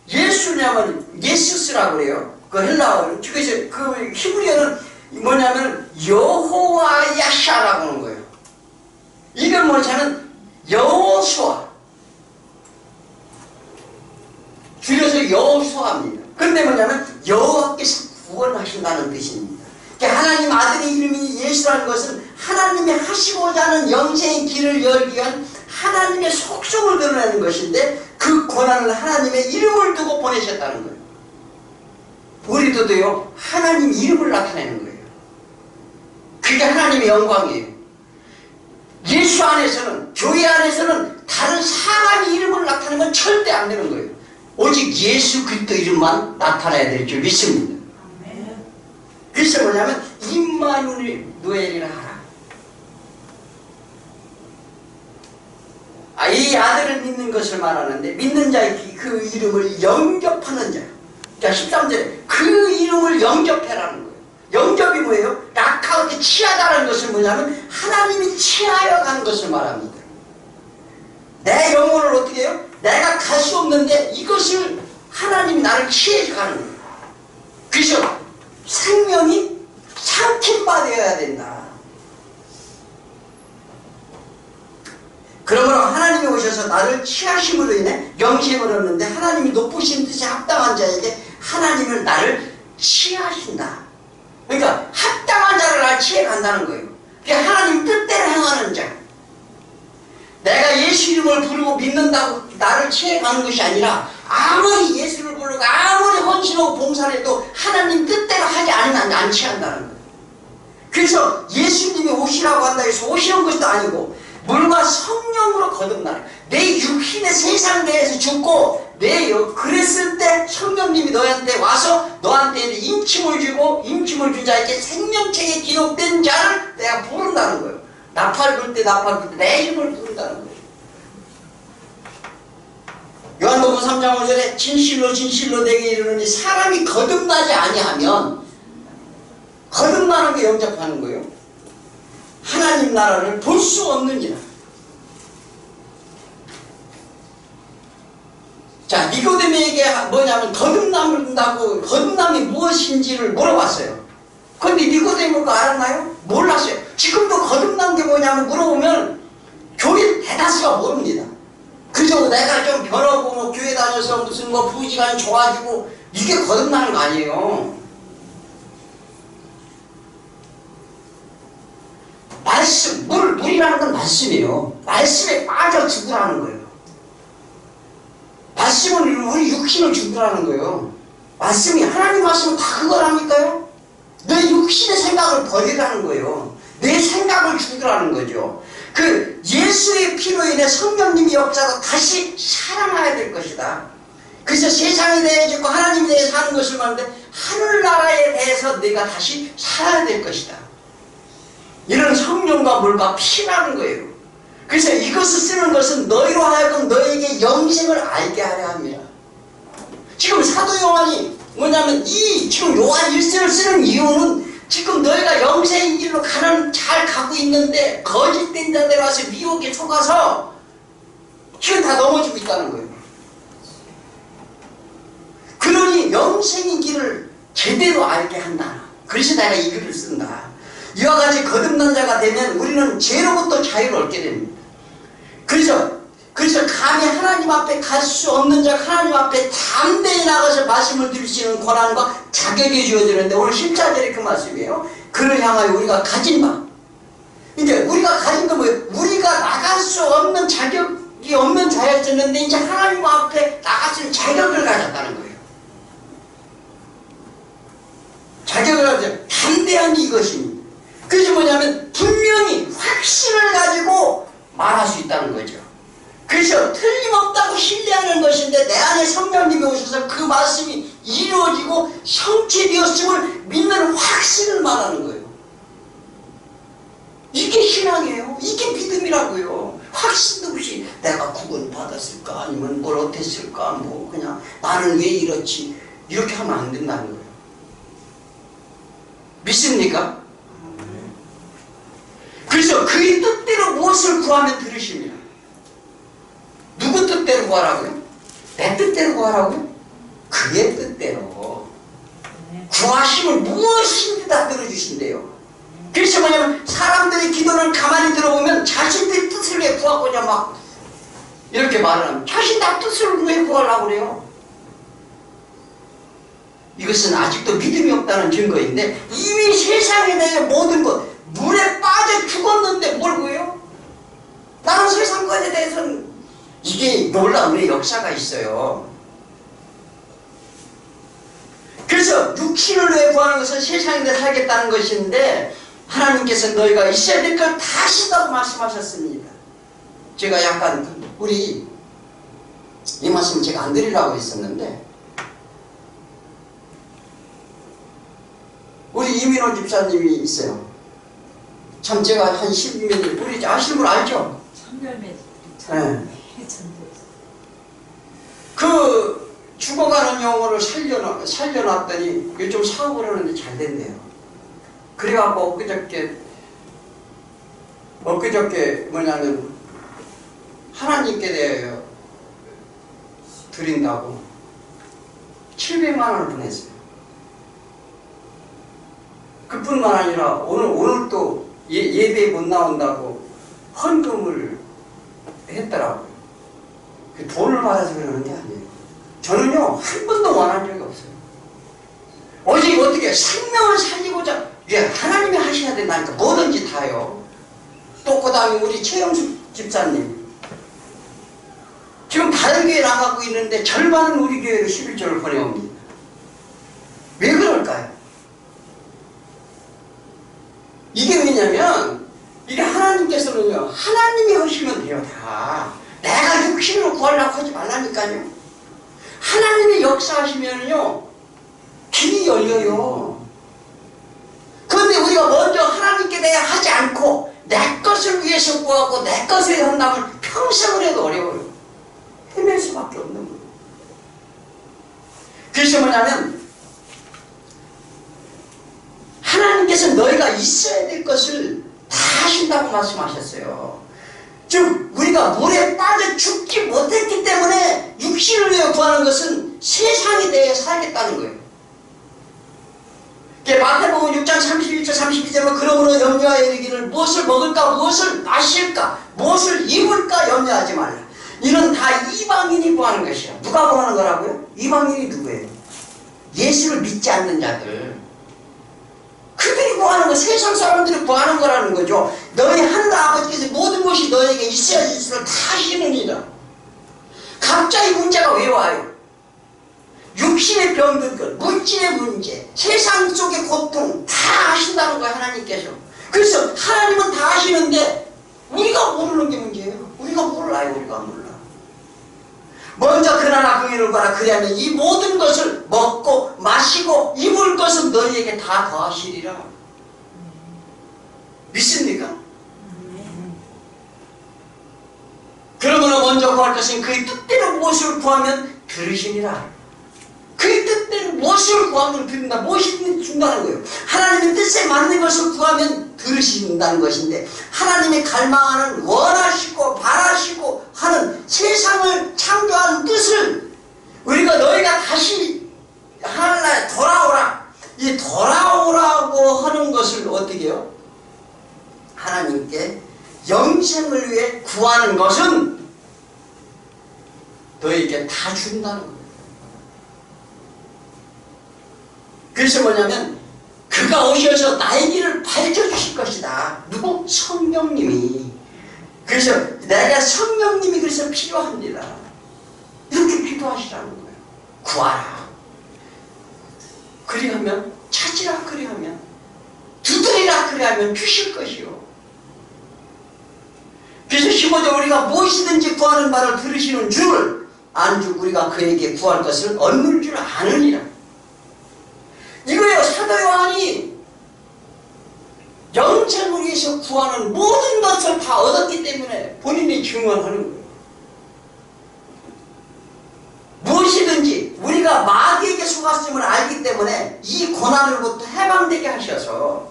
예수냐면 예수스라고 그래요. 그 헬라어는 그래서 그 히브리어는 뭐냐면 여호와 야샤라고 하는 거예요. 이걸 뭐냐면 여호수아 줄여서 여호수아입니다. 그런데 뭐냐면 여호와께서 구원하신다는 뜻입니다. 하나님 아들의 이름이 예수라는 것은 하나님이 하시고자 하는 영생의 길을 열기 위한 하나님의 속성을 드러내는 것인데 그 권한을 하나님의 이름을 두고 보내셨다는 거예요. 우리도요 하나님 이름을 나타내는 거예요. 그게 하나님의 영광이에요. 예수 안에서는 교회 안에서는 다른 사람의 이름을 나타내는 건 절대 안 되는 거예요. 오직 예수 그리스도 이름만 나타나야 될 줄 믿습니다. 그래서 뭐냐면 임마누엘이라 하라. 네 아들을 믿는 것을 말하는데 믿는 자의 그 이름을 영접하는 자. 자 13절에 그 이름을 영접해라는 거예요. 영접이 뭐예요? 낙하게 취하다는 것을 뭐냐면 하나님이 취하여 가는 것을 말합니다. 내 영혼을 어떻게 해요? 내가 갈 수 없는데 이것을 하나님이 나를 취해 가는 거예요. 그래서 생명이 삼킴바 되어야 된다. 그러므로 하나님이 오셔서 나를 취하심으로 인해 영생을 얻는데 하나님이 높으신 뜻에 합당한 자에게 하나님을 나를 취하신다. 그러니까 합당한 자를 날 취해 간다는 거예요. 그게 하나님 뜻대로 행하는 자. 내가 예수 이름을 부르고 믿는다고 나를 취해 가는 것이 아니라 아무리 예수를 부르고 아무리 헌신하고 봉사를 해도 하나님 뜻대로 하지 않으면 안 취한다는 거예요. 그래서 예수님이 오시라고 한다 해서 오시는 것도 아니고 물과 성령으로 거듭나는 내 육신의 세상 내에서 죽고 그랬을 때 성령님이 너한테 와서 너한테 임침을 주고 임침을 준 자에게 생명책에 기록된 자를 내가 부른다는 거예요. 나팔 불 때 내 이름을 부른다는 거예요. 요한복음 3장 5절에 진실로 진실로 내게 이르노니 사람이 거듭나지 아니하면 거듭나는 게 영접하는 거예요. 하나님 나라를 볼 수 없느니라. 자, 니고데모에게 뭐냐면 거듭남이 무엇인지를 물어봤어요. 그런데 니고데모가 알았나요? 몰랐어요. 지금도 거듭난 게 뭐냐면 물어보면 교회 대다수가 모릅니다. 그저 내가 좀 변하고 뭐 교회 다녀서 무슨 뭐 부지간이 좋아지고 이게 거듭나는 거 아니에요. 말씀, 물이라는 건 말씀이에요. 말씀에 빠져 죽으라는 거예요. 말씀은 우리 육신을 죽으라는 거예요. 말씀이, 하나님 말씀은 다 그거라니까요. 내 육신의 생각을 버리라는 거예요. 내 생각을 죽으라는 거죠. 그 예수의 피로 인해 성령님이 역사로 다시 살아나야 될 것이다. 그래서 세상에 대해 죽고 하나님에 대해 사는 것을 말하는데 하늘나라에 대해서 내가 다시 살아야 될 것이다. 이런 성령과 물과 피라는 거예요. 그래서 이것을 쓰는 것은 너희로 하여금 너에게 영생을 알게 하려 합니다. 지금 사도 요한이 뭐냐면 지금 요한 1세를 쓰는 이유는 지금 너희가 영생의 길로 잘 가고 있는데 거짓된 자들 와서 미혹에 속아서 지금 다 넘어지고 있다는 거예요. 그러니 영생의 길을 제대로 알게 한다. 그래서 내가 이 글을 쓴다. 이와 같이 거듭난 자가 되면 우리는 죄로부터 자유를 얻게 됩니다. 그래서 감히 하나님 앞에 갈 수 없는 자 하나님 앞에 담대히 나가서 말씀을 드릴 수 있는 권한과 자격이 주어지는데 오늘 14절에 그 말씀이에요. 그를 향하여 우리가 가진 바. 이제 우리가 가진 건 뭐예요? 우리가 나갈 수 없는 자격이 없는 자였었는데 이제 하나님 앞에 나갈 수 있는 자격을 가졌다는 거예요. 자격을 가져 담대한 이것입니다. 그것이 뭐냐면 분명히 확신을 가지고 말할 수 있다는 거죠. 그래서 틀림없다고 신뢰하는 것인데 내 안에 성령님이 오셔서 그 말씀이 이루어지고 성취되었음을 믿는 확신을 말하는 거예요. 이게 신앙이에요. 이게 믿음이라고요. 확신도 없이 내가 구원 받았을까 아니면 뭘 어땠을까 뭐 그냥 나는 왜 이렇지 이렇게 하면 안 된다는 거예요. 믿습니까? 그래서 그의 뜻대로 무엇을 구하면 들으십니다. 누구 뜻대로 구하라고요? 내 뜻대로 구하라고요? 그의 뜻대로 구하시면 무엇인지 다 들어주신대요. 그래서 뭐냐면 사람들의 기도는 가만히 들어보면 자신들의 뜻을 왜 구하고자 막 이렇게 말을 하면 자신 다 뜻을 왜 구하려고 그래요? 이것은 아직도 믿음이 없다는 증거인데 이미 세상에 대해 모든 것 물에 빠져 죽었는데 뭘 구해요? 나는 세상 것에 대해서는 이게 놀라운 역사가 있어요. 그래서 육신을 위해 구하는 것은 세상에 대해 살겠다는 것인데 하나님께서 너희가 있어야 될 걸 다 하신다고 말씀하셨습니다. 제가 약간 우리 이 말씀을 제가 안 드리려고 했었는데 우리 이민호 집사님이 있어요. 참 제가 한 10몇 년 우리 아시는 분 알죠? 참별매 네. 그 죽어가는 영혼을 살려놨더니 요즘 사업을 하는데 잘 된대요. 그래갖고 엊그저께 뭐냐면 하나님께 대하여 드린다고 700만 원을 보냈어요. 그뿐만 아니라 오늘 또 예배에 못 나온다고 헌금을 했더라고요. 그 돈을 받아서 그러는 게 아니에요. 저는요 한 번도 원한 적이 없어요. 오직 어떻게 생명을 살리고자 하나님이 하셔야 된다니까 뭐든지 다요. 또 그 다음에 우리 최영숙 집사님 지금 다른 교회 나가고 있는데 절반은 우리 교회로 11조를 보내옵니다. 왜 그럴까요? 이게 왜냐면 이게 하나님께서는요 하나님이 하시면 돼요. 다 내가 육신으로 구하려고 하지 말라니까요. 하나님이 역사하시면요 길이 열려요. 그런데 우리가 먼저 하나님께 대해 하지 않고 내 것을 위해서 구하고 내 것을 한다면 평생을 해도 어려워요. 헤맬 수밖에 없는 거예요. 그래서 뭐냐면 하나님께서 너희가 있어야 될 것을 다 하신다고 말씀하셨어요. 즉 우리가 물에 빠져 죽지 못했기 때문에 육신을 위해 구하는 것은 세상에 대해 살겠다는 거예요. 마태복음 6장 31절 32절은 그러므로 염려하여 이르기를 무엇을 먹을까 무엇을 마실까 무엇을 입을까 염려하지 말라. 이는 다 이방인이 구하는 것이야. 누가 구하는 거라고요? 이방인이 누구예요? 예수를 믿지 않는 자들. 그들이 구하는 거, 세상 사람들이 구하는 거라는 거죠. 너희 하늘 아버지께서 모든 것이 너에게 있어야 있으면 다 하시느니라. 각자의 문제가 왜 와요? 육신의 병든 것, 물질의 문제, 세상 속의 고통 다 하신다는 거예요. 하나님께서. 그래서 하나님은 다 하시는데 우리가 모르는 게 문제예요. 우리가 몰라요. 우리가 몰라. 먼저 그나라 그 일을 봐라. 그리하면 이 모든 것을 먹고 마시고 입을 것은 너희에게 다 더하시리라. 믿습니까? 그러므로 먼저 구할 것은 그의 뜻대로 무엇을 구하면 들으시니라. 그의 뜻대로 무엇을 구하면 드린다. 무엇이든 준다는 거예요. 하나님의 뜻에 맞는 것을 구하면 들으신다는 것인데 하나님이 갈망하는 원하시고 바라시고 하는 세상을 창조하는 뜻을 우리가 너희가 다시 하늘나라에 돌아오라. 이 돌아오라고 하는 것을 어떻게 해요? 하나님께 영생을 위해 구하는 것은 너희에게 다 준다는 거예요. 그래서 뭐냐면 그가 오셔서 나의 길을 밝혀주실 것이다. 누구? 성령님이. 그래서 내가 성령님이 그래서 필요합니다. 이렇게 기도하시라는 거예요. 구하라. 그리하면 찾으라. 그리하면 두드리라. 그리하면 주실 것이요. 그래서 15절 우리가 무엇이든지 구하는 바를 들으시는 줄 안즉 우리가 그에게 구할 것을 얻는 줄 아느니라. 이거예요. 사도 요한이 영생을 위해서 구하는 모든 것을 다 얻었기 때문에 본인이 증언하는 거예요. 무엇이든지 우리가 마귀에게 속았음을 알기 때문에 이 고난으로부터 해방되게 하셔서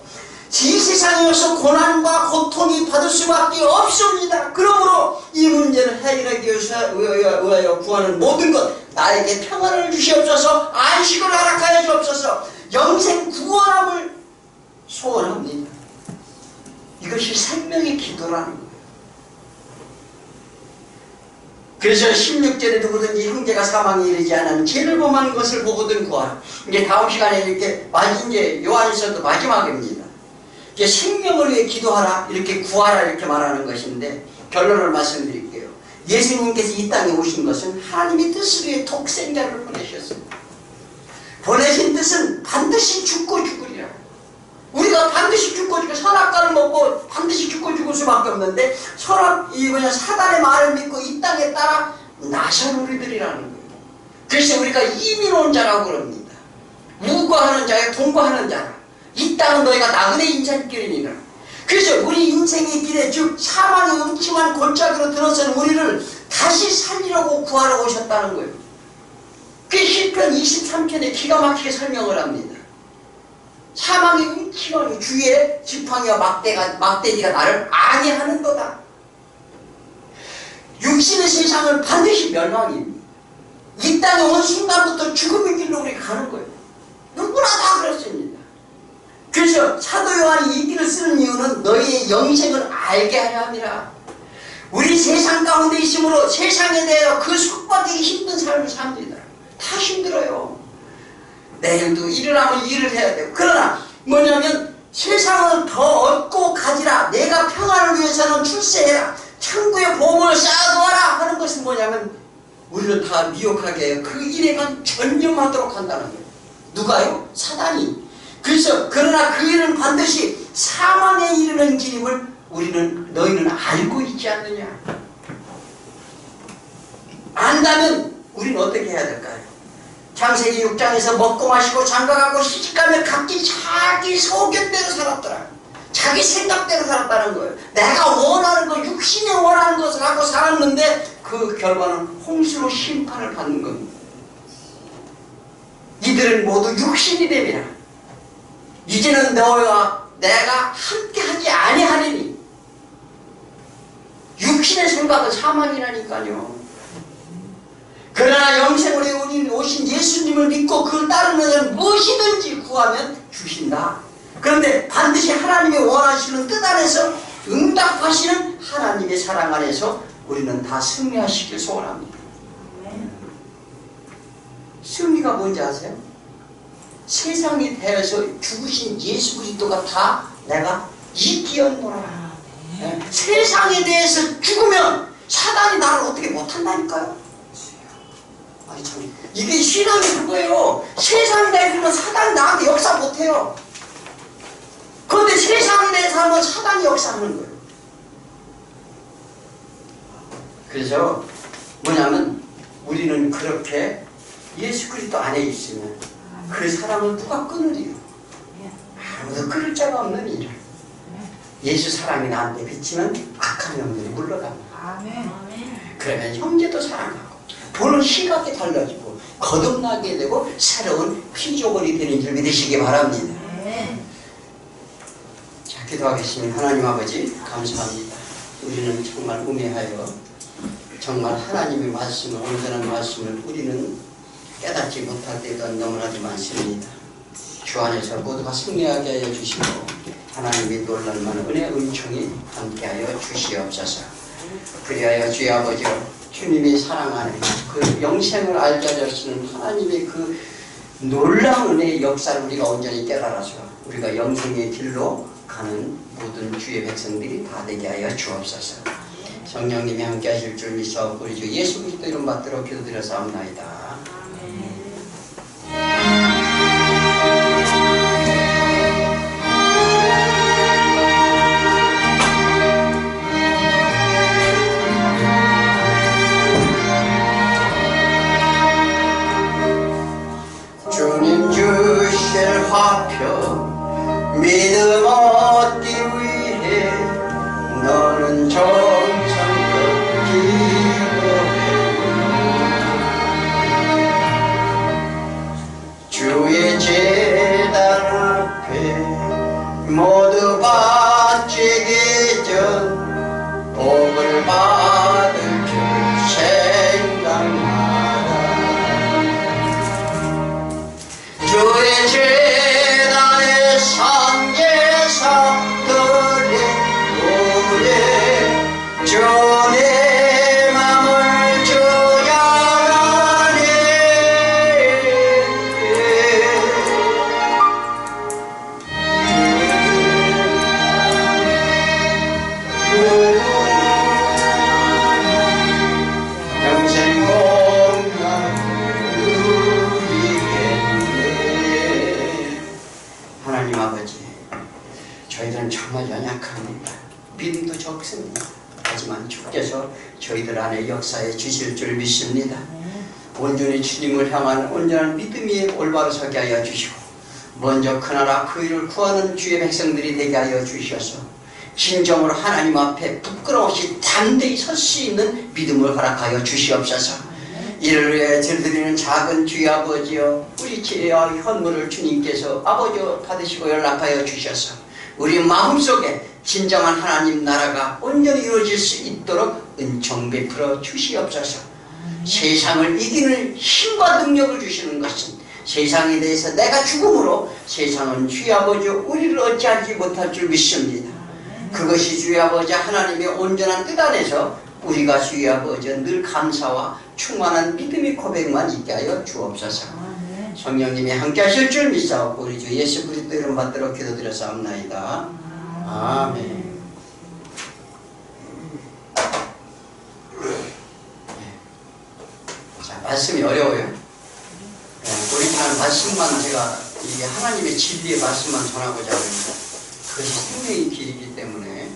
이 세상에서 고난과 고통이 받을 수밖에 없습니다. 그러므로 이 문제를 해결하기 위하여 구하는 모든 것 나에게 평안을 주시옵소서. 안식을 허락하여 주옵소서. 영생 구원함을 소원합니다. 이것이 생명의 기도라는 거예요. 그래서 16절에 누구든지 형제가 사망에 이르지 않은 죄를 범한 것을 보거든 구하라. 이제 다음 시간에 이렇게 이제 요한에서도 마지막입니다. 이제 생명을 위해 기도하라, 이렇게 구하라 이렇게 말하는 것인데 결론을 말씀드릴게요. 예수님께서 이 땅에 오신 것은 하나님의 뜻을 위해 독생자를 보내셨습니다. 보내신 뜻은 반드시 죽고 죽으리라. 우리가 반드시 죽고 선악과를 먹고 반드시 죽고 죽을 수밖에 없는데 사단의 말을 믿고 이 땅에 따라 나선 우리들이라는 거예요. 그래서 우리가 이민혼자라고 그럽니다. 무과하는 자에 동거하는 자라. 이 땅은 너희가 나그네 인생길이니라. 그래서 우리 인생의 길에 즉 사망의 음침한 골짜기로 들어서는 우리를 다시 살리려고 구하러 오셨다는 거예요. 그 시편 23편에 기가 막히게 설명을 합니다. 사망의 기왕이 주의 지팡이와 막대기가 나를 안위하는 거다. 육신의 세상은 반드시 멸망입니다. 이 땅에 온 순간부터 죽음의 길로 우리가 가는 거예요. 누구나 다 그렇습니다. 그래서 사도 요한이 이 길을 쓰는 이유는 너희의 영생을 알게 하려 함이라. 우리 세상 가운데 있으므로 세상에 대하여 그 속박하기 힘든 삶을 삽니다. 다 힘들어요. 내일도 일을 일을 해야 돼요. 그러나 뭐냐면 세상을 더 얻고 가지라. 내가 평안을 위해서는 출세해라. 천국의 보물을 쌓아두어라 하는 것은 뭐냐면 우리를 다 미혹하게 해요. 그 일에만 전념하도록 한다는 거예요. 누가요? 사단이. 그래서 그러나 그 일은 반드시 사망에 이르는 길임을 너희는 알고 있지 않느냐. 안다면 우리는 어떻게 해야 될까요? 창세기 6장에서 먹고 마시고 장가가고 시집가며 각기 자기 소견대로 살았더라. 자기 생각대로 살았다는 거예요. 내가 원하는 것, 육신이 원하는 것을 하고 살았는데 그 결과는 홍수로 심판을 받는 겁니다. 이들은 모두 육신이 됨이라. 이제는 너와 내가 함께하지 아니하리니. 육신의 생각은 사망이라니까요. 그러나 영생으로 오신 예수님을 믿고 그를 따르면 무엇이든지 구하면 주신다. 그런데 반드시 하나님이 원하시는 뜻 안에서 응답하시는 하나님의 사랑 안에서 우리는 다 승리하시길 소원합니다. 승리가 뭔지 아세요? 세상에 대해서 죽으신 예수 그리스도가 다 내가 이기었노라. 세상에 대해서 죽으면 사단이 나를 어떻게 못한다니까요. 아니 참, 이게 신앙이 그거예요. 세상에 대해서는 사단이 나한테 역사 못해요. 그런데 세상에 대해서 하면 사단이 역사하는 거예요. 그래서 뭐냐면 우리는 그렇게 예수 그리스도 안에 있으면 그 사람을 누가 끊으리요? 아무도 끊을 자가 없는 일이라. 예수 사랑이 나한테 비치면 악한 영들이 물러갑니다. 그러면 형제도 사랑하고 보는 시각이 달라지고 거듭나게 되고 새로운 피조물이 되는 줄 믿으시기 바랍니다. 자, 기도하겠습니다. 하나님 아버지 감사합니다. 우리는 정말 우매하여 정말 하나님의 말씀을, 온전한 말씀을 우리는 깨닫지 못할 때가 너무나도 많습니다. 주 안에서 모두가 승리하게 하여 주시고 하나님의 놀랄만한 은혜 은총이 함께하여 주시옵소서. 그리하여 주의 아버지여 주님의 사랑 안에 그 영생을 알게 하시는 하나님의 그 놀라운 은혜의 역사를 우리가 온전히 깨달아서 우리가 영생의 길로 가는 모든 주의 백성들이 다 되게 하여 주옵소서. 성령님이 함께 하실 줄 믿사옵고 우리 주 예수 그리스도 이름 받들어 기도드려사옵나이다. 주님 주실 화평 믿음 얻기 위해 너는 정성껏 기도해. 주의 제단 앞에 모두 바치기 전 복을 받을 줄 생각하라. 주의 제단의 상제사들의 노래 주의 맘을 주장하네. 영생 공간 하나님 아버지, 저희들은 정말 연약합니다. 믿음도 적습니다. 하지만 주께서 저희들 안에 역사해 주실 줄 믿습니다. 온전히 주님을 향한 온전한 믿음이 올바로 서게 하여 주시고 먼저 그 나라 그 일을 구하는 주의 백성들이 되게 하여 주셔서 진정으로 하나님 앞에 부끄러움 없이 담대히 설 수 있는 믿음을 허락하여 주시옵소서. 이를 위해 드리는 작은 주의 아버지여, 우리 죄와 헌물을 주님께서 아버지여 받으시고 연락하여 주셔서 우리 마음속에 진정한 하나님 나라가 온전히 이루어질 수 있도록 은총 베풀어 주시옵소서. 세상을 이기는 힘과 능력을 주시는 것은 세상에 대해서 내가 죽음으로 세상은 주의 아버지 우리를 어찌하지 못할 줄 믿습니다. 그것이 주의 아버지 하나님의 온전한 뜻 안에서 우리가 주의 아버지 늘 감사와 충만한 믿음의 고백만 있게 하여 주옵소서. 성령님이 함께 하실 줄 믿사옵고 우리 주 예수 그리스도 이름 받들어 기도드렸사옵나이다. 아멘. 자, 말씀이 어려워요. 우리는 말씀만 제가 이 하나님의 진리의 말씀만 전하고자 합니다. 그것이 생명의 길이기 때문에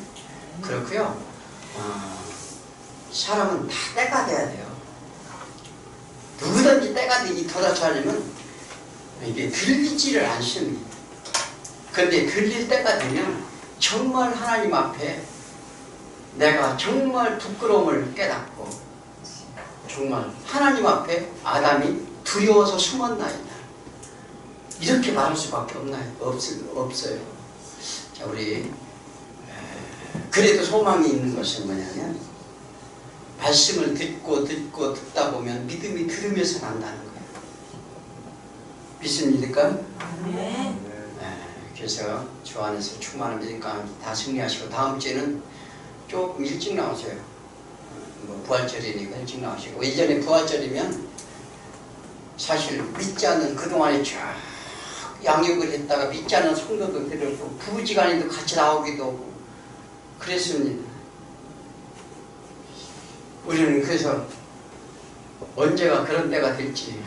그렇고요. 사람은 다 때가 돼야 돼요. 누구든지 때가 되기 도달하려면 이게 들리지를 않습니다. 그런데 들릴 때가 되면 정말 하나님 앞에 내가 정말 부끄러움을 깨닫고 정말 하나님 앞에 아담이 두려워서 숨었나이다. 이렇게 말할 수밖에 없어요. 자, 우리 그래도 소망이 있는 것은 뭐냐면 말씀을 듣다 보면 믿음이 들으면서 난다는 거예요. 믿습니까? 네. 그래서 주 안에서 충만한 믿음과 다 승리하시고 다음 주에는 조금 일찍 나오세요. 부활절이니까 일찍 나오시고 예전에 부활절이면 사실 믿지 않는 그동안에 쭉 양육을 했다가 믿지 않는 성도도 데려오고 부부지간에도 같이 나오기도 하고 그랬습니다. 우리는 그래서 언제가 그런 때가 될지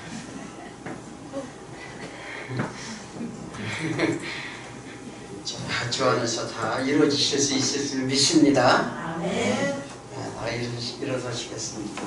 주 안에서 다 이루어지실 수 있을 줄 믿습니다. 다 일어서시겠습니다.